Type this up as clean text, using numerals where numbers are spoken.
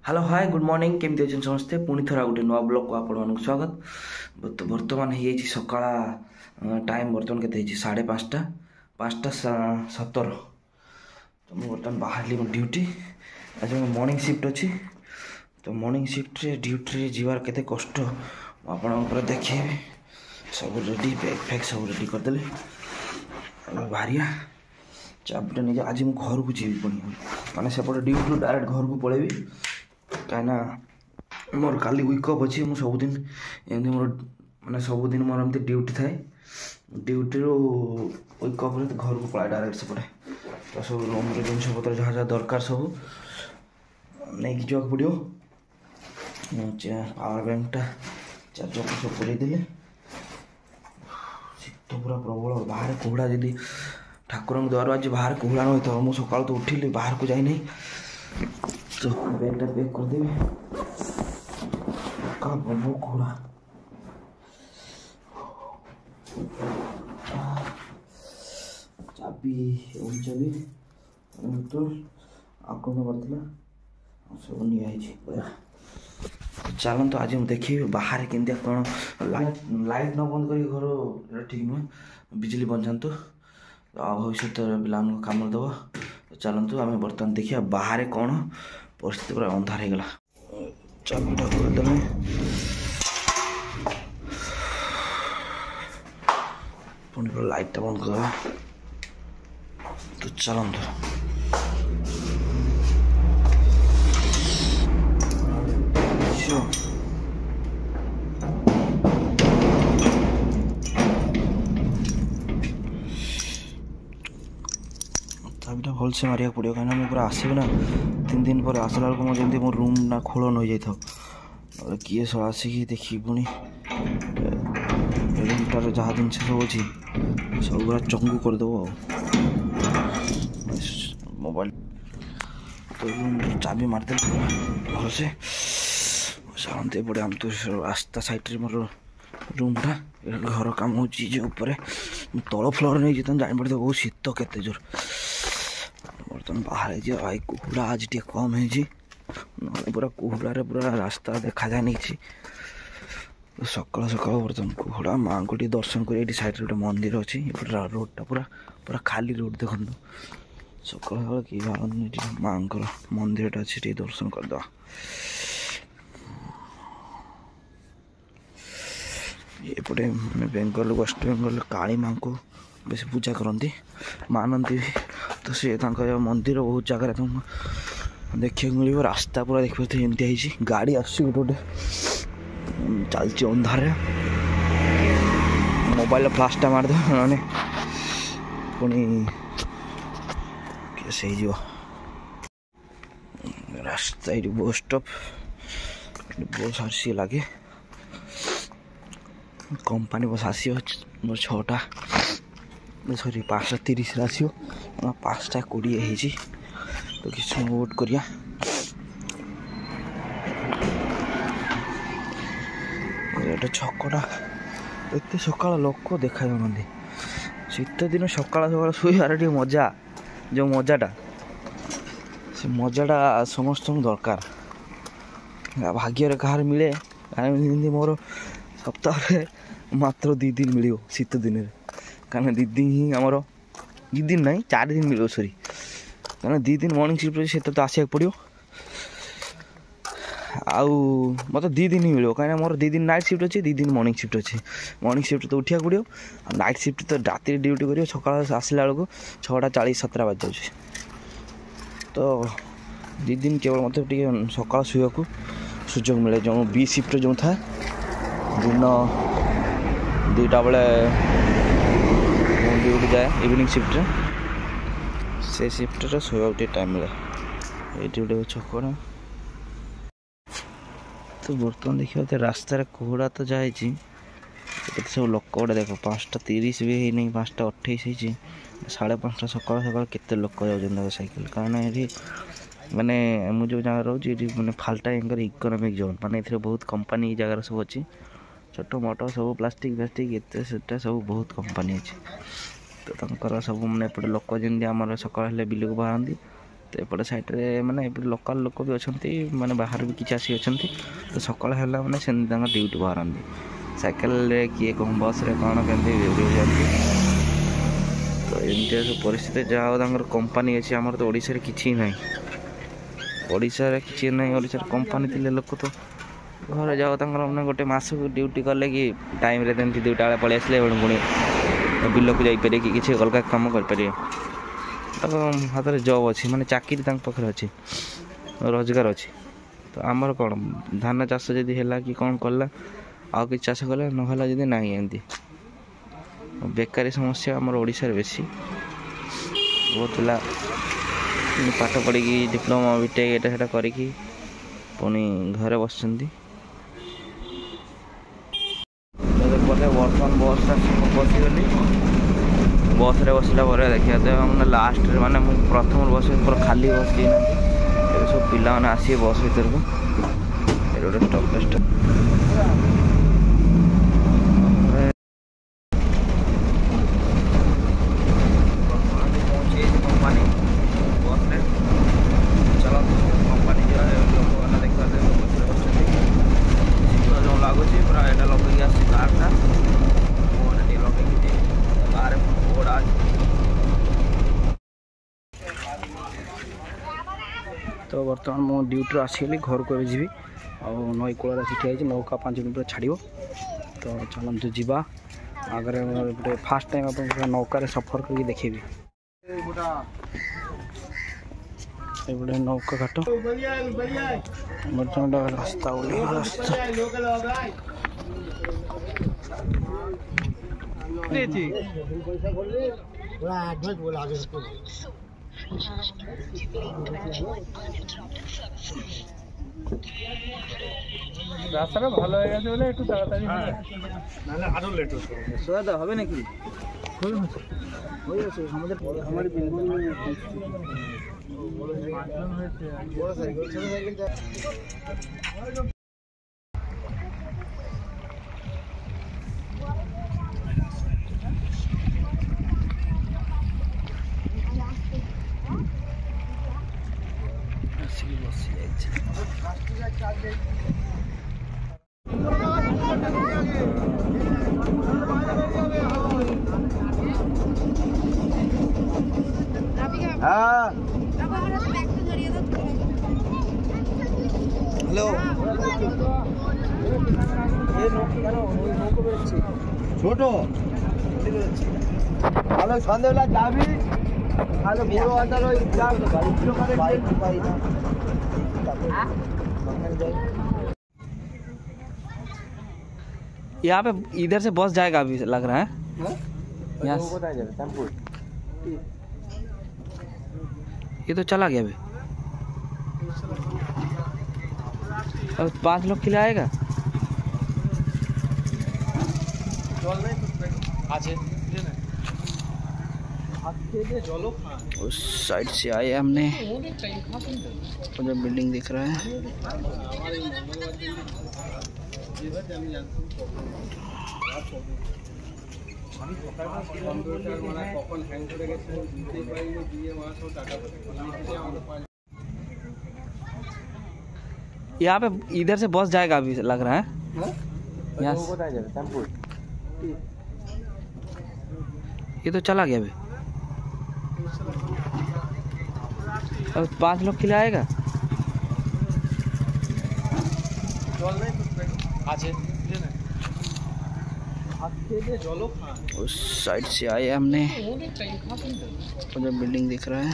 Hello hi good morning केमती अच्छे समस्ते पुणी थर गोटे नुआ ब्लॉग को आपण स्वागत। तो बर्तमान हो सकाला टाइम बर्तमान के 5:30 5:17। तो मुझे बर्तमान बाहर मो ड्यूटी आज मोर मॉर्निंग शिफ्ट अच्छी। तो मॉर्निंग शिफ्ट रे ड्यूटी जीवार केते कष्ट आप देखिए। सब रेडी बैग फैग सब रेडी करदे बाहरिया चाबिटा नहीं आज मुझे घर को जी पुणी मैंने सेपटे ड्यूटी डायरेक्ट घर को पलैबी कहीं मोर काली वीक अफ अच्छी मुझे सबुदिन एमती मोर मैंने सबुदिन मोर एमती ड्यूटी थाए ड्यूटी वीक अफ घर को पलाए डायरेक्ट सेपटे। तो सब रूम जिन पतर जहाँ जहाँ दरकार सब नहीं जावा पड़ो पावर बैंकटा चार्जर सब पूरे देले शीत पूरा प्रबल बाहर कुहड़ा जदि ठाकुर द्वार आज बाहर कुहड़ा न होता मुझे सका तो उठिली बाहर को जाई नहीं। तो बैगटा पैक करदेवी का प्रभु कुहड़ा चाबी चाबी तो आकंड करता सब नहीं चलते आज मुझे देखी बाहर केमती कौन लाइट न बंद कर घर ठीक नुह बिजली बचातु भविष्य पिला कम दब। तो चलतु आम बर्तमान देखिए बाहर कौन परिस्थिति पूरा अंधार हो गला चाबिटा करदे पुणी लाइटा बंद कर। तो चलतु चाबिटा भल से मारिया पड़ो कहीं मुझे पूरा आसबि ना 3 दिन पर आसला बेलू मुझे मो रूम ना खोलन हो जाए किए सब आसिकी देखी पुणी रूमटार जहाँ जिन सब अच्छी सब पूरा चंगू करदेव मोबाइल। तो रूम चाबी मारदे भल से शांति पड़े आम तो रास्ता साइड मोर रूमटा घर कम होपर तल फ्लोर नहीं तुम जापड़ बहुत शीत केते जोर बर्तमान बाहर भाई कुहड़ा आज टे कम है पूरा कुहड़े पूरा रास्ता देखा जाए नहीं। तो सकाल सकाल बर्तमान कुहड़ा माँ को दर्शन कर साइड गोटे मंदिर अच्छी रोडटा पूरा पूरा खाली रोड देखो सकाल सकाल कि भाव माँ मंदिरटा अच्छी दर्शन करदे। एपटे बेंगल वेस्ट बेंगल काली माँ को बेस पूजा करती मानती। तो सी मंदिर बहुत जगह देखा मिल रास्ता पूरा देखिए एमती गाड़ी आस गोटे चलती अंधार मोबाइल फ्लाशटा मारदे मैंने पुणी केस हो रास्ता ये बस स्टॉप बस आसी लगे कंपानी बस आसो मोर 6टा सरी 5:30 आसो 5:20 तो किसी वेट करिया। छकटा एत सका लोक देखा जाऊँ शीत दिन सका सका शुआर मजा जो मजाटा से मजाटा समस्त दरकार भाग्य कहार मिले कहीं मोर सप्ताह मात्र 2 दिन मिल शीत दिन कहीं 2 दिन ही आमर 2 दिन ना 4 दिन मिल सरी कहीं 2 दिन मॉर्निंग शिफ्ट से तो आसा पड़ो आउ मत 2 दिन ही मिलो कहीं मोर 2 दिन नाइट शिफ्ट अच्छी 2 दिन मॉर्निंग शिफ्ट अच्छी मॉर्निंग शिफ्ट तो उठा पड़ो नाइट शिफ्ट तो राति ड्यूटी कर सका आसला बेलू 6:40 7 बाज जाऊँ। तो 2 दिन केवल मत सका शुआ सुजोग मिले जो बी शिफ्ट जो था दिन 2टा बेले ड्यूटी जाए इवनिंग शिफ्ट से शिफ्ट शोवा टाइम मिले ये गोटे छकड़ा। तो बर्तमान देखिए रास्तार कुहड़ा तो जाए सब लोक गोटे देख 5:30 भी है नहीं 5:28 है 5:30 सकाल सकाल केते लोक जाऊँ साइकिल कहीं माने मुझे जो जगह रोचे मैंने फाल्टा इकोनॉमिक जोन माने बहुत कंपनी जगार सब अच्छी छोट मोट सब प्लास्टिक प्लास्टिक एत सब बहुत कंपनी अच्छी। तो सब मैंने एपटे लोक जमी आम सकाल बिल को बाहर तो एपटे साइड्रे माने लोकल लोक भी अच्छा माने बाहर भी किसी आसी अच्छा तो सकाल है मैंने से ड्यूटी बाहर साइकेल किए कौन बस रे कौन केमती जाती तो एमती सब परिस्थिति जहाँ कंपानी अच्छी आमर तो ओडिशा रे किछि नहीं ओडिशा रे किछि नहीं ओडिशा रे कंपानी थिले लोक तो घर जाओ मैंने गोटे मस को ड्यूटी कले कि टाइम रे देमती 2टा बेले पलि आसले पुणी बिल को जापर कि किसी अलग कम करें हाथ में जॉब अच्छी माने चाकरी पाखे अच्छी रोजगार अच्छी तो आमर कौन धान चाष जदि है कि कौन कला आउ कि चाष कला ना जदि ना एमती बेकारी समस्या आमर ओडिशा रे बेसी बहुत पिला पाठ पढ़ी डिप्लोमा बीटेक एटा सेटा करिकी पुणी घरे बस बर्तमान बस बसीगली बस रे बसला देखा मैंने लास्ट माने प्रथम बस पूरा खाली बस सब पिला मैंने आसिए बस भर को गोटे स्टपेज कंपानी बस रे चलो कंपानी जो देखा जो लगुच पूरा यहाँ लगे कारटा लगे कार ओडा तो बर्तमान मो ड्यूटी आसगली घर को जी नई कूल ठिया नौका 5 मिनट छाड़ तो चलते जावा आगे गोटे फास्ट टाइम आप नौकार सफर करके देखेबी गोटे नौका घाट बर्तमान रास्ता রাস্তাটা ভালো হয়ে গেছে বলে একটু তাড়াতাড়ি নাহলে আরো লেট হতো দাদা হবে নাকি হয়ে গেছে আমাদের বড় সাইকেল ছোট সাইকেল हेलो छोट ভালো সন্ধ্যাবেলা যাবি তাহলে বড় আদার ওই यहाँ पे इधर से बस जाएगा अभी लग रहा है यहाँ ये तो चला गया अभी अब 5 लोग के लिए आएगा उस साइड से आए हमने जो बिल्डिंग दिख रहा है यहाँ पे इधर से बस जाएगा अभी लग रहा है यहाँ ये तो चला गया अभी अब 5 लोग के लिए आएगा उस साइड से आए हमने जो बिल्डिंग दिख रहा है